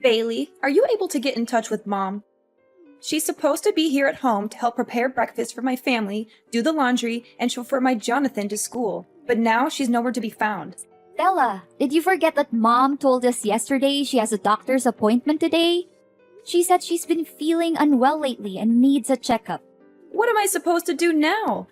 Bailey, are you able to get in touch with Mom? She's supposed to be here at home to help prepare breakfast for my family, do the laundry, and chauffeur my Jonathan to school. But now she's nowhere to be found. Stella, did you forget that Mom told us yesterday she has a doctor's appointment today? She said she's been feeling unwell lately and needs a checkup. What am I supposed to do now?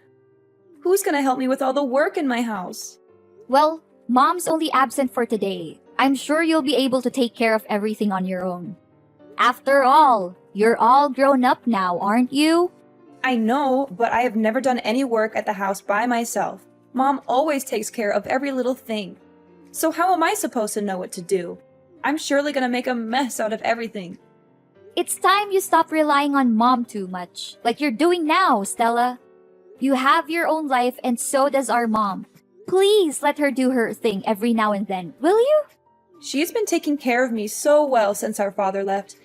Who's gonna help me with all the work in my house? Well, Mom's only absent for today. I'm sure you'll be able to take care of everything on your own. After all, you're all grown up now, aren't you? I know, but I have never done any work at the house by myself. Mom always takes care of every little thing. So how am I supposed to know what to do? I'm surely gonna make a mess out of everything. It's time you stop relying on Mom too much, like you're doing now, Stella. You have your own life and so does our mom. Please let her do her thing every now and then, will you? She's been taking care of me so well since our father left,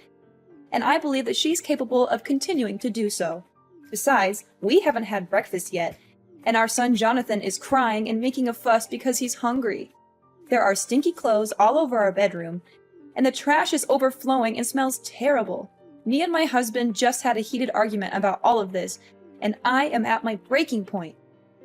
and I believe that she's capable of continuing to do so. Besides, we haven't had breakfast yet, and our son Jonathan is crying and making a fuss because he's hungry. There are stinky clothes all over our bedroom, and the trash is overflowing and smells terrible. Me and my husband just had a heated argument about all of this, and I am at my breaking point.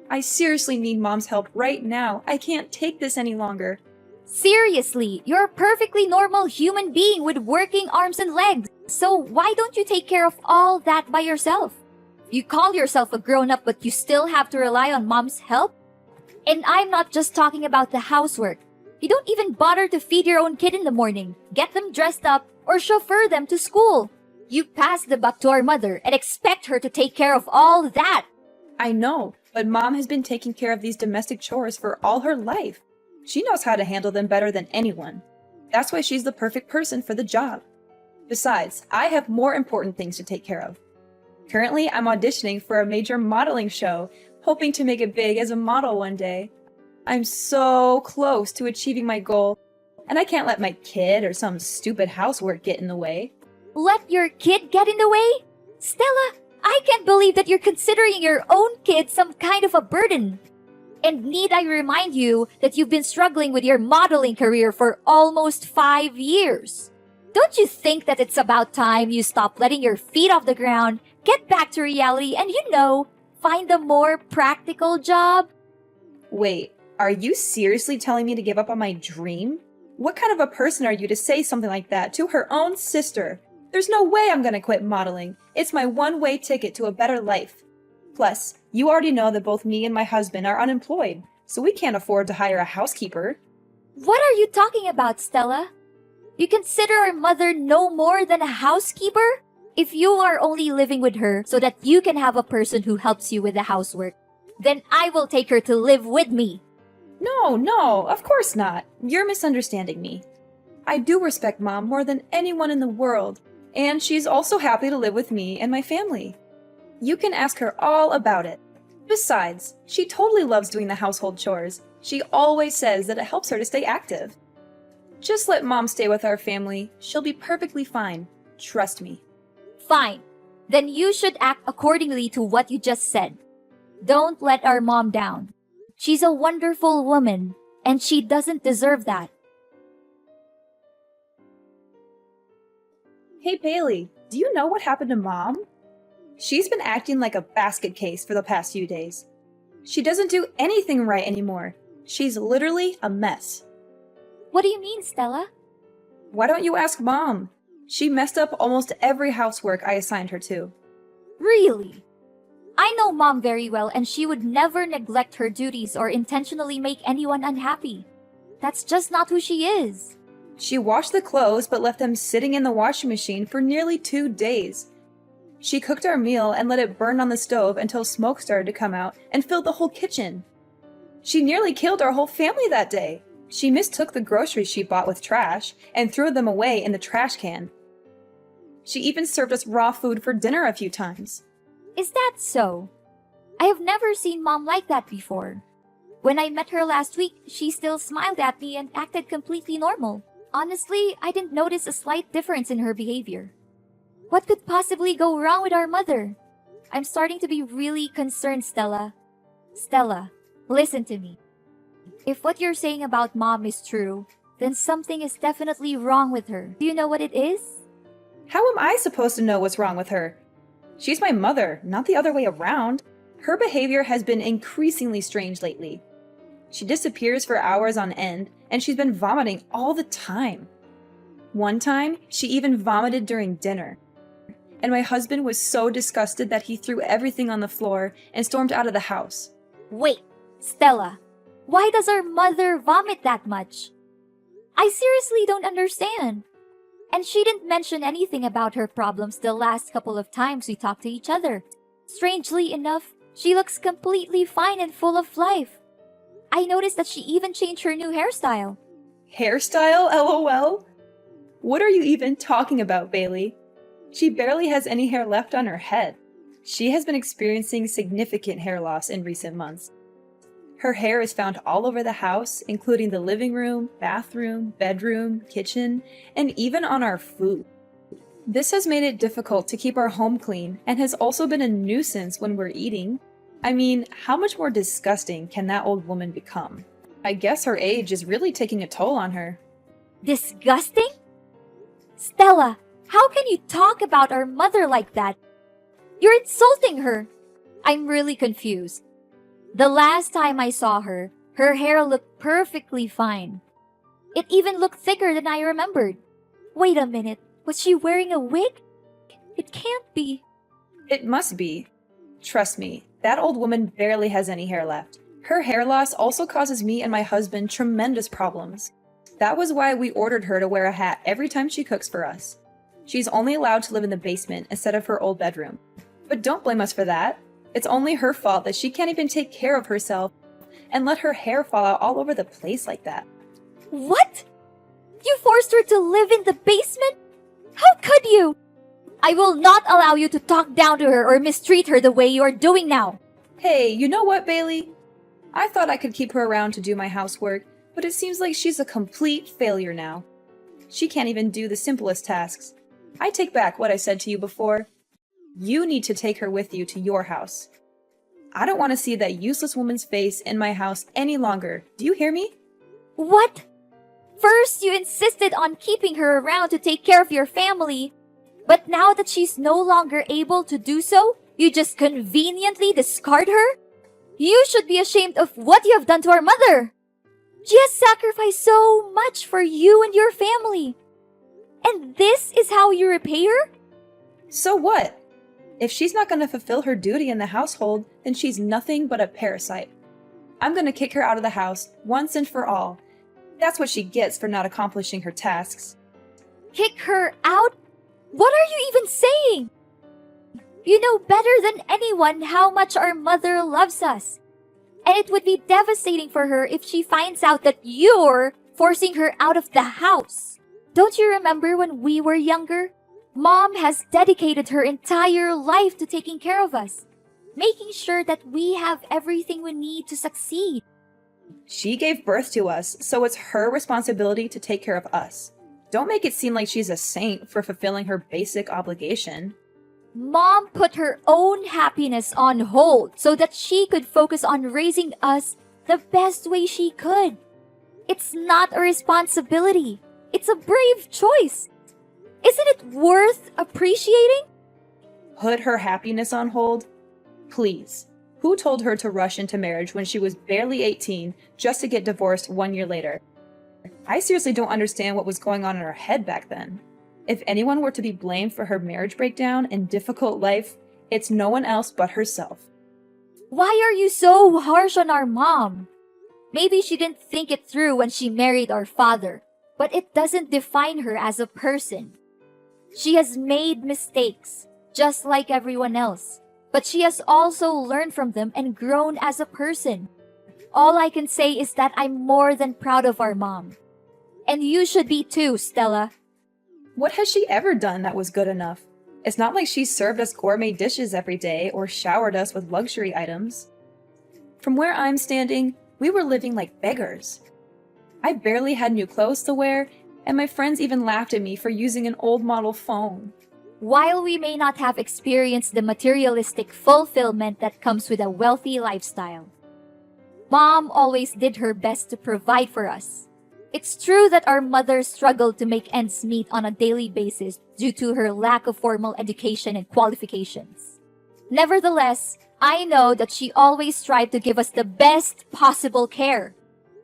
I seriously need Mom's help right now. I can't take this any longer. Seriously, you're a perfectly normal human being with working arms and legs. So why don't you take care of all that by yourself? You call yourself a grown-up but you still have to rely on Mom's help? And I'm not just talking about the housework. You don't even bother to feed your own kid in the morning, get them dressed up, or chauffeur them to school. You pass the buck to our mother and expect her to take care of all that. I know, but Mom has been taking care of these domestic chores for all her life. She knows how to handle them better than anyone. That's why she's the perfect person for the job. Besides, I have more important things to take care of. Currently, I'm auditioning for a major modeling show, hoping to make it big as a model one day. I'm so close to achieving my goal, and I can't let my kid or some stupid housework get in the way. Let your kid get in the way? Stella, I can't believe that you're considering your own kid some kind of a burden. And need I remind you that you've been struggling with your modeling career for almost 5 years? Don't you think that it's about time you stop letting your feet off the ground, get back to reality, and find a more practical job? Wait, are you seriously telling me to give up on my dream? What kind of a person are you to say something like that to her own sister? There's no way I'm gonna quit modeling. It's my one-way ticket to a better life. Plus, you already know that both me and my husband are unemployed, so we can't afford to hire a housekeeper. What are you talking about, Stella? You consider our mother no more than a housekeeper? If you are only living with her so that you can have a person who helps you with the housework, then I will take her to live with me. No, of course not. You're misunderstanding me. I do respect Mom more than anyone in the world, and she's also happy to live with me and my family. You can ask her all about it. Besides, she totally loves doing the household chores. She always says that it helps her to stay active. Just let Mom stay with our family. She'll be perfectly fine. Trust me. Fine. Then you should act accordingly to what you just said. Don't let our mom down. She's a wonderful woman, and she doesn't deserve that. Hey Bailey, do you know what happened to Mom? She's been acting like a basket case for the past few days. She doesn't do anything right anymore. She's literally a mess. What do you mean, Stella? Why don't you ask Mom? She messed up almost every housework I assigned her to. Really? I know Mom very well, and she would never neglect her duties or intentionally make anyone unhappy. That's just not who she is. She washed the clothes but left them sitting in the washing machine for nearly 2 days. She cooked our meal and let it burn on the stove until smoke started to come out and filled the whole kitchen. She nearly killed our whole family that day. She mistook the groceries she bought with trash and threw them away in the trash can. She even served us raw food for dinner a few times. Is that so? I have never seen Mom like that before. When I met her last week, she still smiled at me and acted completely normal. Honestly, I didn't notice a slight difference in her behavior. What could possibly go wrong with our mother? I'm starting to be really concerned, Stella. Stella, listen to me. If what you're saying about Mom is true, then something is definitely wrong with her. Do you know what it is? How am I supposed to know what's wrong with her? She's my mother, not the other way around. Her behavior has been increasingly strange lately. She disappears for hours on end, and she's been vomiting all the time. One time, she even vomited during dinner. And my husband was so disgusted that he threw everything on the floor and stormed out of the house. Wait, Stella, why does our mother vomit that much? I seriously don't understand. And she didn't mention anything about her problems the last couple of times we talked to each other. Strangely enough, she looks completely fine and full of life. I noticed that she even changed her new hairstyle. Hairstyle, LOL? What are you even talking about, Bailey? She barely has any hair left on her head. She has been experiencing significant hair loss in recent months. Her hair is found all over the house, including the living room, bathroom, bedroom, kitchen, and even on our food. This has made it difficult to keep our home clean and has also been a nuisance when we're eating. I mean, how much more disgusting can that old woman become? I guess her age is really taking a toll on her. Disgusting? Stella, how can you talk about our mother like that? You're insulting her. I'm really confused. The last time I saw her, her hair looked perfectly fine. It even looked thicker than I remembered. Wait a minute, was she wearing a wig? It can't be. It must be. Trust me, that old woman barely has any hair left. Her hair loss also causes me and my husband tremendous problems. That was why we ordered her to wear a hat every time she cooks for us. She's only allowed to live in the basement instead of her old bedroom. But don't blame us for that. It's only her fault that she can't even take care of herself and let her hair fall out all over the place like that. What? You forced her to live in the basement? How could you? I will not allow you to talk down to her or mistreat her the way you are doing now. Hey, you know what, Bailey? I thought I could keep her around to do my housework, but it seems like she's a complete failure now. She can't even do the simplest tasks. I take back what I said to you before. You need to take her with you to your house. I don't want to see that useless woman's face in my house any longer. Do you hear me? What? First, you insisted on keeping her around to take care of your family. But now that she's no longer able to do so, you just conveniently discard her? You should be ashamed of what you have done to our mother. She has sacrificed so much for you and your family. And this is how you repay her? So what? If she's not going to fulfill her duty in the household, then she's nothing but a parasite. I'm going to kick her out of the house once and for all. That's what she gets for not accomplishing her tasks. Kick her out? What are you even saying? You know better than anyone how much our mother loves us. And it would be devastating for her if she finds out that you're forcing her out of the house. Don't you remember when we were younger? Mom has dedicated her entire life to taking care of us, making sure that we have everything we need to succeed. She gave birth to us, so it's her responsibility to take care of us. Don't make it seem like she's a saint for fulfilling her basic obligation. Mom put her own happiness on hold so that she could focus on raising us the best way she could. It's not a responsibility. It's a brave choice. Isn't it worth appreciating? Put her happiness on hold? Please. Who told her to rush into marriage when she was barely 18 just to get divorced 1 year later? I seriously don't understand what was going on in her head back then. If anyone were to be blamed for her marriage breakdown and difficult life, it's no one else but herself. Why are you so harsh on our mom? Maybe she didn't think it through when she married our father, but it doesn't define her as a person. She has made mistakes, just like everyone else, but she has also learned from them and grown as a person. All I can say is that I'm more than proud of our mom. And you should be too, Stella. What has she ever done that was good enough? It's not like she served us gourmet dishes every day or showered us with luxury items. From where I'm standing, we were living like beggars. I barely had new clothes to wear, and my friends even laughed at me for using an old model phone. While we may not have experienced the materialistic fulfillment that comes with a wealthy lifestyle, Mom always did her best to provide for us. It's true that our mother struggled to make ends meet on a daily basis due to her lack of formal education and qualifications. Nevertheless, I know that she always tried to give us the best possible care.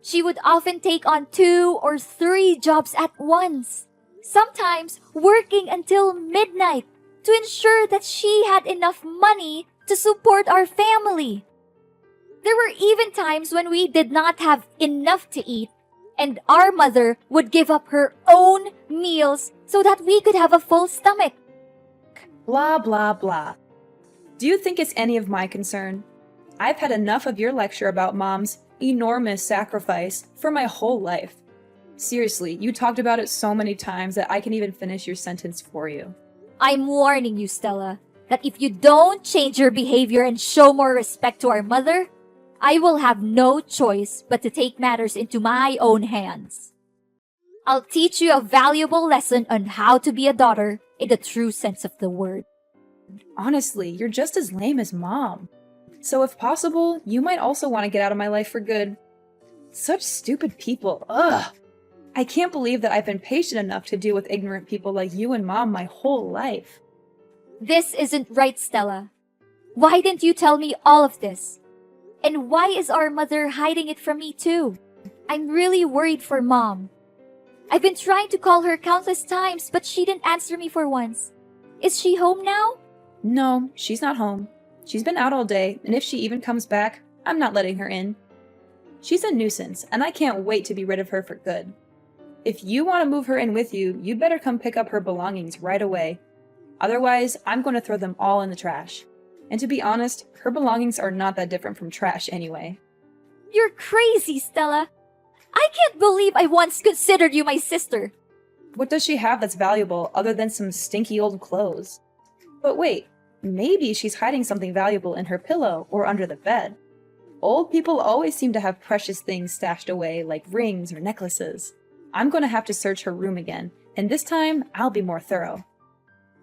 She would often take on 2 or 3 jobs at once, sometimes working until midnight to ensure that she had enough money to support our family. There were even times when we did not have enough to eat, and our mother would give up her own meals so that we could have a full stomach. Blah, blah, blah. Do you think it's any of my concern? I've had enough of your lecture about Mom's enormous sacrifice for my whole life. Seriously, you talked about it so many times that I can even finish your sentence for you. I'm warning you, Stella, that if you don't change your behavior and show more respect to our mother, I will have no choice but to take matters into my own hands. I'll teach you a valuable lesson on how to be a daughter in the true sense of the word. Honestly, you're just as lame as Mom. So if possible, you might also want to get out of my life for good. Such stupid people, ugh! I can't believe that I've been patient enough to deal with ignorant people like you and Mom my whole life. This isn't right, Stella. Why didn't you tell me all of this? And why is our mother hiding it from me too? I'm really worried for Mom. I've been trying to call her countless times, but she didn't answer me for once. Is she home now? No, she's not home. She's been out all day, and if she even comes back, I'm not letting her in. She's a nuisance, and I can't wait to be rid of her for good. If you want to move her in with you, you'd better come pick up her belongings right away. Otherwise, I'm going to throw them all in the trash. And to be honest, her belongings are not that different from trash anyway. You're crazy, Stella. I can't believe I once considered you my sister. What does she have that's valuable other than some stinky old clothes? But wait, maybe she's hiding something valuable in her pillow or under the bed. Old people always seem to have precious things stashed away, like rings or necklaces. I'm going to have to search her room again, and this time I'll be more thorough.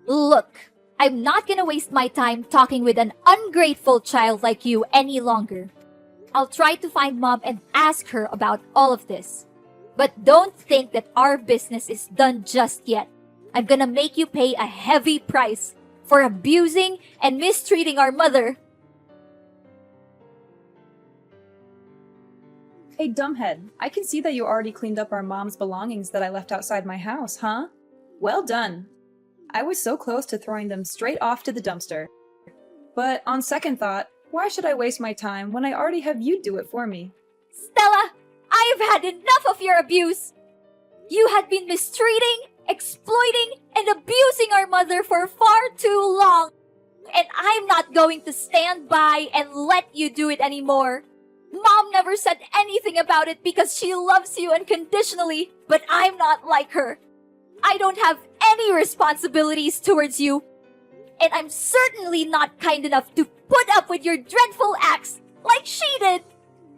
Look, I'm not gonna waste my time talking with an ungrateful child like you any longer. I'll try to find Mom and ask her about all of this. But don't think that our business is done just yet. I'm gonna make you pay a heavy price for abusing and mistreating our mother. Hey, dumbhead, I can see that you already cleaned up our Mom's belongings that I left outside my house, huh? Well done. I was so close to throwing them straight off to the dumpster. But on second thought, why should I waste my time when I already have you do it for me? Stella, I've had enough of your abuse. You had been mistreating, exploiting, and abusing our mother for far too long. And I'm not going to stand by and let you do it anymore. Mom never said anything about it because she loves you unconditionally, but I'm not like her. I don't have any responsibilities towards you. And I'm certainly not kind enough to put up with your dreadful acts like she did.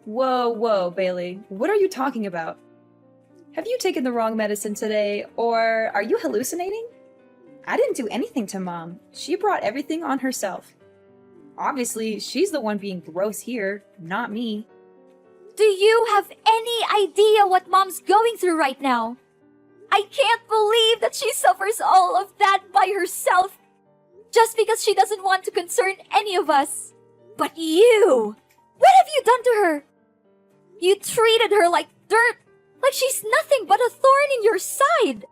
Whoa, Bailey. What are you talking about? Have you taken the wrong medicine today, or are you hallucinating? I didn't do anything to Mom. She brought everything on herself. Obviously, she's the one being gross here, not me. Do you have any idea what Mom's going through right now? I can't believe that she suffers all of that by herself just because she doesn't want to concern any of us. But you! What have you done to her? You treated her like dirt, like she's nothing but a thorn in your side.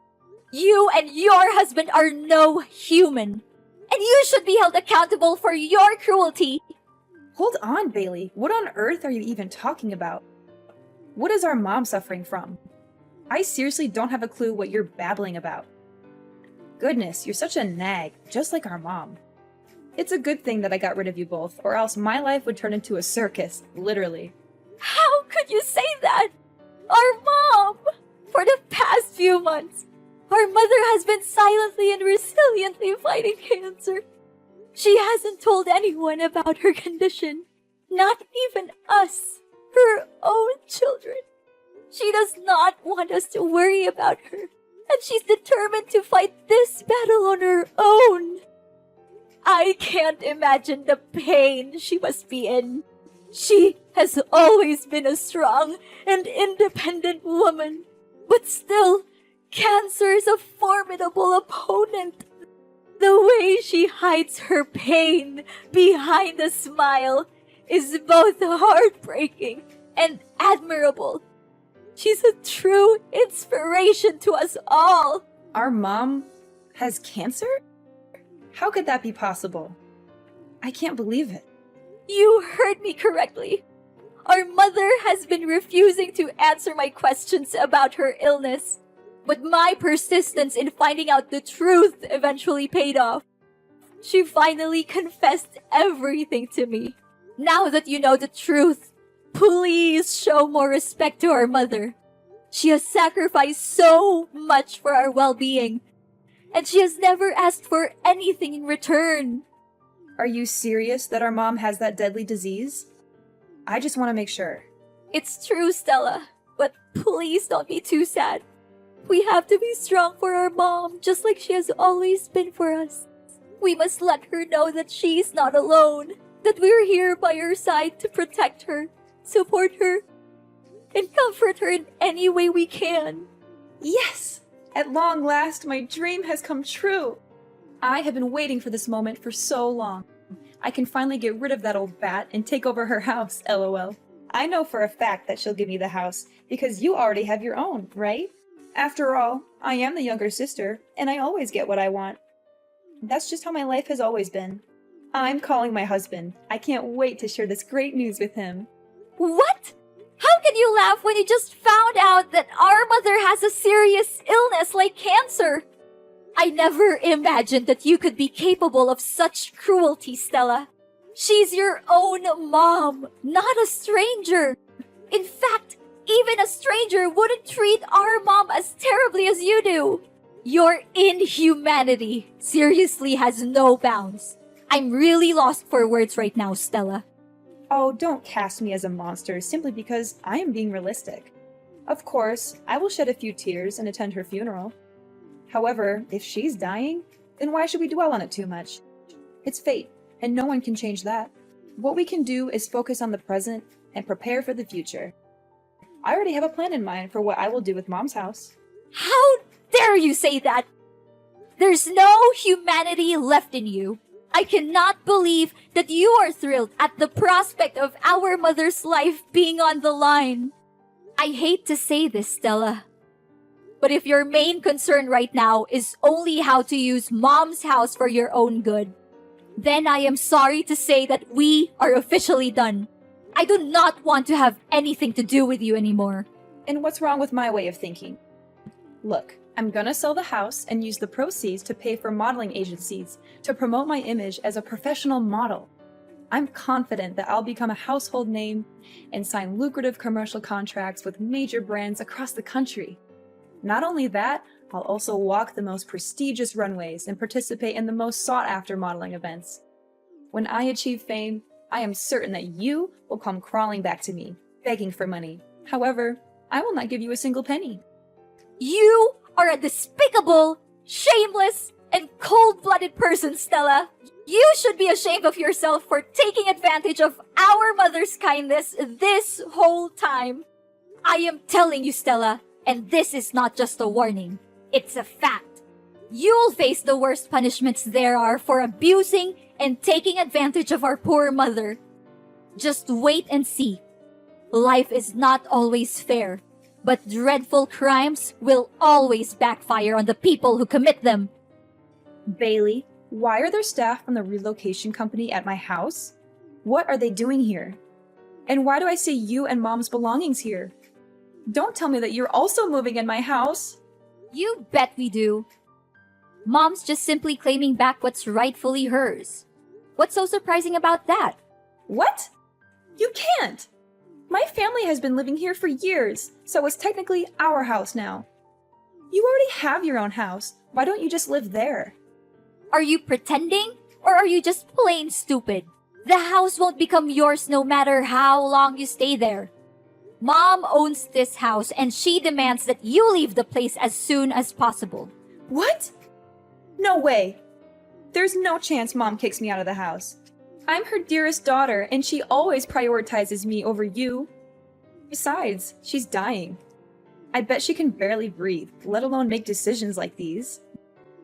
You and your husband are no human, and you should be held accountable for your cruelty. Hold on, Bailey. What on earth are you even talking about? What is our Mom suffering from? I seriously don't have a clue what you're babbling about. Goodness, you're such a nag, just like our Mom. It's a good thing that I got rid of you both, or else my life would turn into a circus, literally. How could you say that? Our Mom! For the past few months, our mother has been silently and resiliently fighting cancer. She hasn't told anyone about her condition, not even us, her own children. She does not want us to worry about her, and she's determined to fight this battle on her own. I can't imagine the pain she must be in. She has always been a strong and independent woman, But still, cancer is a formidable opponent. The way she hides her pain behind a smile is both heartbreaking and admirable. She's a true inspiration to us all. Our mom has cancer? How could that be possible? I can't believe it. You heard me correctly. Our mother has been refusing to answer my questions about her illness. But my persistence in finding out the truth eventually paid off. She finally confessed everything to me. Now that you know the truth, please show more respect to our mother. She has sacrificed so much for our well-being, and she has never asked for anything in return. Are you serious that our mom has that deadly disease? I just want to make sure. It's true, Stella, but please don't be too sad. We have to be strong for our mom, just like she has always been for us. We must let her know that she's not alone, that we're here by her side to protect her, support her, and comfort her in any way we can. Yes! At long last, my dream has come true. I have been waiting for this moment for so long. I can finally get rid of that old bat and take over her house, lol. I know for a fact that she'll give me the house, because you already have your own, right? After all, I am the younger sister, and I always get what I want. That's just how my life has always been. I'm calling my husband. I can't wait to share this great news with him. What? How can you laugh when you just found out that our mother has a serious illness like cancer? I never imagined that you could be capable of such cruelty, Stella. She's your own mom, not a stranger. In fact, even a stranger wouldn't treat our mom as terribly as you do. Your inhumanity seriously has no bounds. I'm really lost for words right now, Stella. Oh, don't cast me as a monster simply because I am being realistic. Of course, I will shed a few tears and attend her funeral. However, if she's dying, then why should we dwell on it too much? It's fate, and no one can change that. What we can do is focus on the present and prepare for the future. I already have a plan in mind for what I will do with Mom's house. How dare you say that? There's no humanity left in you. I cannot believe that you are thrilled at the prospect of our mother's life being on the line. I hate to say this, Stella, but if your main concern right now is only how to use Mom's house for your own good, then I am sorry to say that we are officially done. I do not want to have anything to do with you anymore. And what's wrong with my way of thinking? Look, I'm gonna sell the house and use the proceeds to pay for modeling agencies to promote my image as a professional model. I'm confident that I'll become a household name and sign lucrative commercial contracts with major brands across the country. Not only that, I'll also walk the most prestigious runways and participate in the most sought-after modeling events. When I achieve fame, I am certain that you will come crawling back to me, begging for money. However, I will not give you a single penny. You are a despicable, shameless, and cold-blooded person, Stella. You should be ashamed of yourself for taking advantage of our mother's kindness this whole time. I am telling you, Stella, and this is not just a warning. It's a fact. You'll face the worst punishments there are for abusing and taking advantage of our poor mother. Just wait and see. Life is not always fair, but dreadful crimes will always backfire on the people who commit them. Bailey, why are there staff from the relocation company at my house? What are they doing here? And why do I see you and Mom's belongings here? Don't tell me that you're also moving in my house. You bet we do. Mom's just simply claiming back what's rightfully hers. What's so surprising about that? What? You can't! My family has been living here for years, so it's technically our house now. You already have your own house. Why don't you just live there? Are you pretending? Or are you just plain stupid? The house won't become yours no matter how long you stay there. Mom owns this house and she demands that you leave the place as soon as possible. What? No way. There's no chance Mom kicks me out of the house. I'm her dearest daughter and she always prioritizes me over you. Besides, she's dying. I bet she can barely breathe, let alone make decisions like these.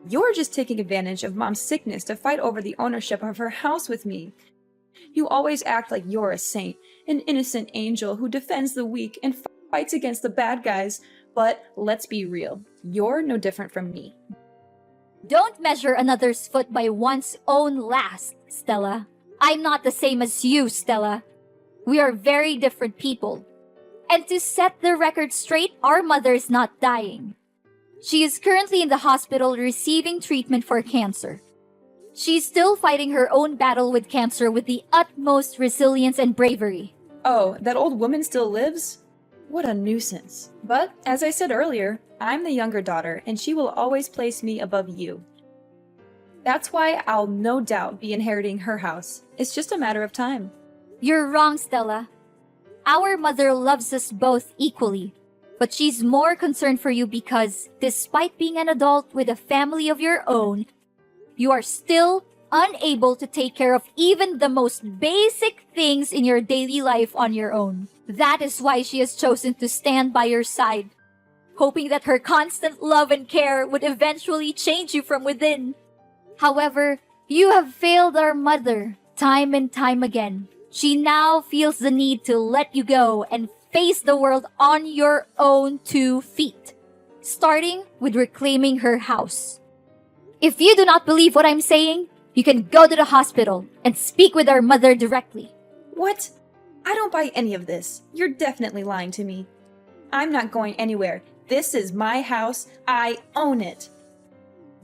You're just taking advantage of Mom's sickness to fight over the ownership of her house with me. You always act like you're a saint, an innocent angel who defends the weak and fights against the bad guys, but let's be real, you're no different from me. Don't measure another's foot by one's own last, Stella. I'm not the same as you, Stella. We are very different people. And to set the record straight, our mother is not dying. She is currently in the hospital receiving treatment for cancer. She's still fighting her own battle with cancer with the utmost resilience and bravery. Oh, that old woman still lives? What a nuisance. But, as I said earlier, I'm the younger daughter, and she will always place me above you. That's why I'll no doubt be inheriting her house. It's just a matter of time. You're wrong, Stella. Our mother loves us both equally, but she's more concerned for you because, despite being an adult with a family of your own, you are still unable to take care of even the most basic things in your daily life on your own. That is why she has chosen to stand by your side, hoping that her constant love and care would eventually change you from within. However, you have failed our mother time and time again. She now feels the need to let you go and face the world on your own 2 feet, starting with reclaiming her house. If you do not believe what I'm saying, you can go to the hospital and speak with our mother directly. What? I don't buy any of this. You're definitely lying to me. I'm not going anywhere. This is my house. I own it.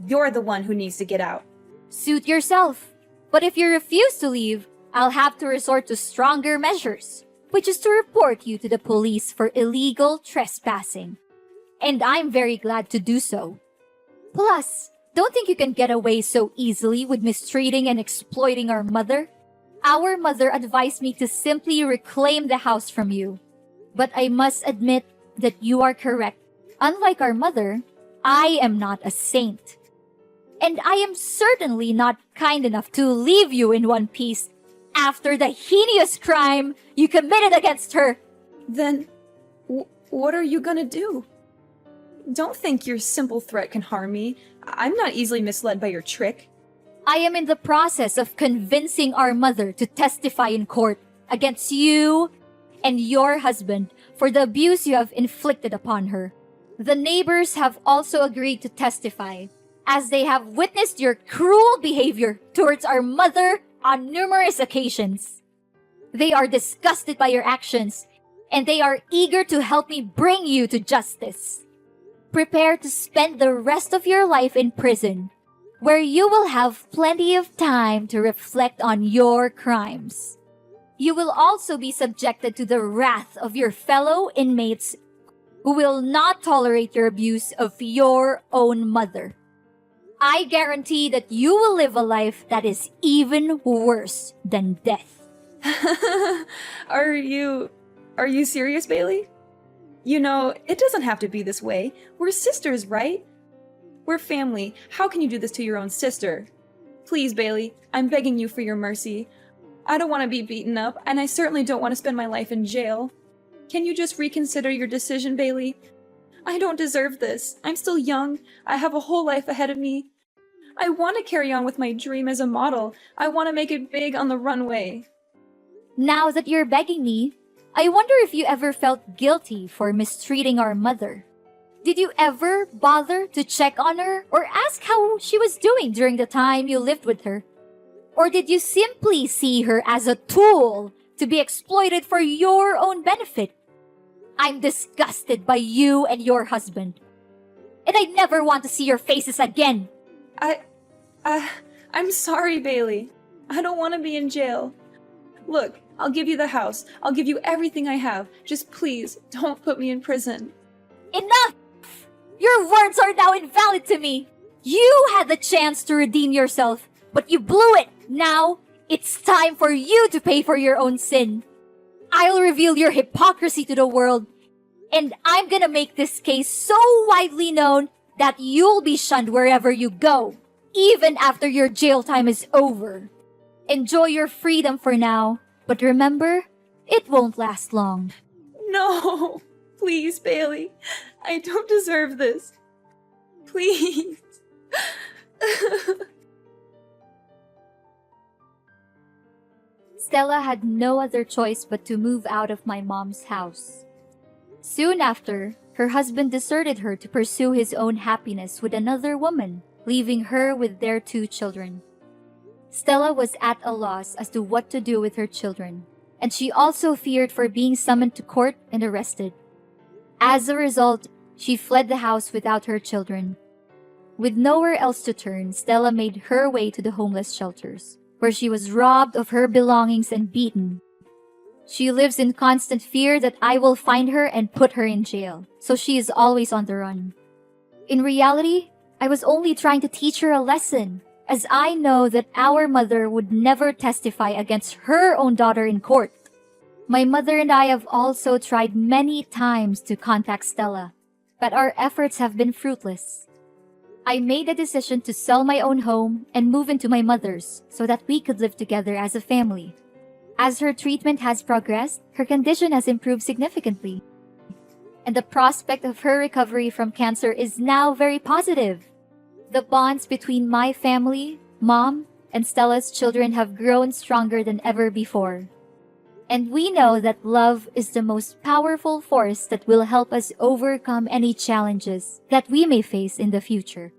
You're the one who needs to get out. Suit yourself. But if you refuse to leave, I'll have to resort to stronger measures, which is to report you to the police for illegal trespassing. And I'm very glad to do so. Plus, don't think you can get away so easily with mistreating and exploiting our mother. Our mother advised me to simply reclaim the house from you. But I must admit that you are correct. Unlike our mother, I am not a saint. And I am certainly not kind enough to leave you in one piece after the heinous crime you committed against her. Then, what are you gonna do? Don't think your simple threat can harm me. I'm not easily misled by your trick. I am in the process of convincing our mother to testify in court against you and your husband for the abuse you have inflicted upon her. The neighbors have also agreed to testify, as they have witnessed your cruel behavior towards our mother on numerous occasions. They are disgusted by your actions, and they are eager to help me bring you to justice. Prepare to spend the rest of your life in prison, where you will have plenty of time to reflect on your crimes. You will also be subjected to the wrath of your fellow inmates who will not tolerate your abuse of your own mother. I guarantee that you will live a life that is even worse than death. Are you serious, Bailey? You know, it doesn't have to be this way. We're sisters, right? We're family. How can you do this to your own sister? Please, Bailey, I'm begging you for your mercy. I don't want to be beaten up, and I certainly don't want to spend my life in jail. Can you just reconsider your decision, Bailey? I don't deserve this. I'm still young. I have a whole life ahead of me. I want to carry on with my dream as a model. I want to make it big on the runway. Now that you're begging me, I wonder if you ever felt guilty for mistreating our mother. Did you ever bother to check on her or ask how she was doing during the time you lived with her? Or did you simply see her as a tool to be exploited for your own benefit? I'm disgusted by you and your husband. And I never want to see your faces again. I'm sorry, Bailey. I don't want to be in jail. Look, I'll give you the house. I'll give you everything I have. Just please, don't put me in prison. Enough! Your words are now invalid to me. You had the chance to redeem yourself, but you blew it. Now, it's time for you to pay for your own sin. I'll reveal your hypocrisy to the world, and I'm gonna make this case so widely known that you'll be shunned wherever you go, even after your jail time is over. Enjoy your freedom for now, but remember, it won't last long. No! Please, Bailey. I don't deserve this. Please. Stella had no other choice but to move out of my mom's house. Soon after, her husband deserted her to pursue his own happiness with another woman, leaving her with their 2 children. Stella was at a loss as to what to do with her children, and she also feared for being summoned to court and arrested. As a result, she fled the house without her children. With nowhere else to turn, Stella made her way to the homeless shelters, where she was robbed of her belongings and beaten. She lives in constant fear that I will find her and put her in jail, so she is always on the run. In reality, I was only trying to teach her a lesson, as I know that our mother would never testify against her own daughter in court. My mother and I have also tried many times to contact Stella, but our efforts have been fruitless. I made a decision to sell my own home and move into my mother's so that we could live together as a family. As her treatment has progressed, her condition has improved significantly, and the prospect of her recovery from cancer is now very positive. The bonds between my family, Mom, and Stella's children have grown stronger than ever before. And we know that love is the most powerful force that will help us overcome any challenges that we may face in the future.